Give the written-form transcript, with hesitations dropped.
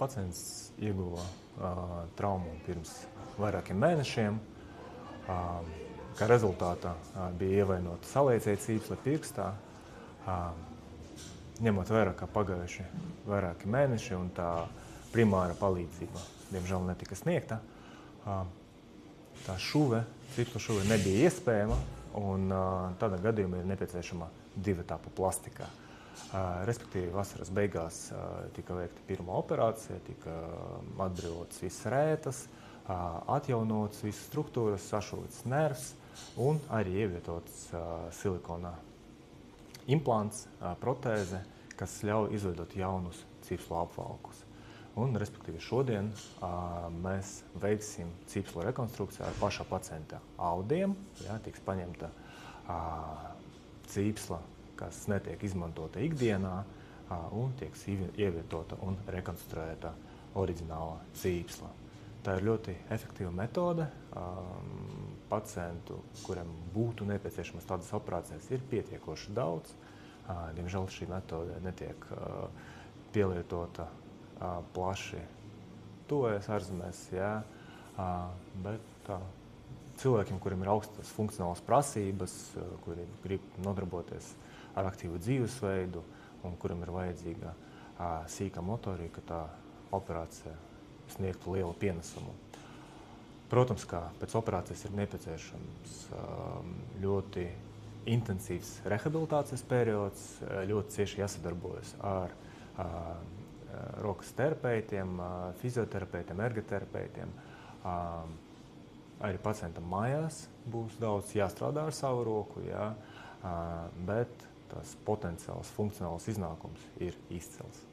Pacients ieguva traumu pirms vairākiem mēnešiem. Kā rezultātā bija ievainota saliecēja cīpsle pirkstā, ņemot vērā, ka pagājuši vairāki mēneši un tā primāra palīdzība, diemžēl, netika sniegta. Tā cīpsla šuve nebija iespējama, un tādā gadījumā ir nepieciešama divetapu plastikā. Respektīvi, vasaras beigās tika veikta pirmā operācija, tika atbrīvotas visas rētas, atjaunotas visas struktūras, sašūts nervs un arī ievietots silikona implants, protēze, kas ļauj izveidot jaunus cīpslu apvalkus. Un, respektīvi, šodien mēs veiksim cīpslu rekonstrukciju ar paša pacienta audiem. Tiks paņemta cīpsla, kas netiek izmantota ikdienā, un tiks ievietota un rekonstruēta oriģināla cīpsla. Tā ir ļoti efektīva metode. Pacientu, kuriem būtu nepieciešamas tādas operācijas, ir pietiekoši daudz. Diemžēl šī metode netiek pielietota plaši tuvojas ārzemēs, bet cilvēkiem, kuriem ir augstas funkcionālas prasības, kuri grib nodarboties ar aktīvu dzīvesveidu un kuriem ir vajadzīga sīka motorika, tā operācija sniegtu lielu pienesumu. Protams, ka pēc operācijas ir nepieciešams ļoti intensīvs rehabilitācijas periods, ļoti cieši jāsadarbojas ar rokas terapeitiem, fizioterapeitiem, ergoterapeitiem. Arī pacientam mājās būs daudz jāstrādā ar savu roku, bet tas potenciāls, funkcionāls iznākums ir izcils.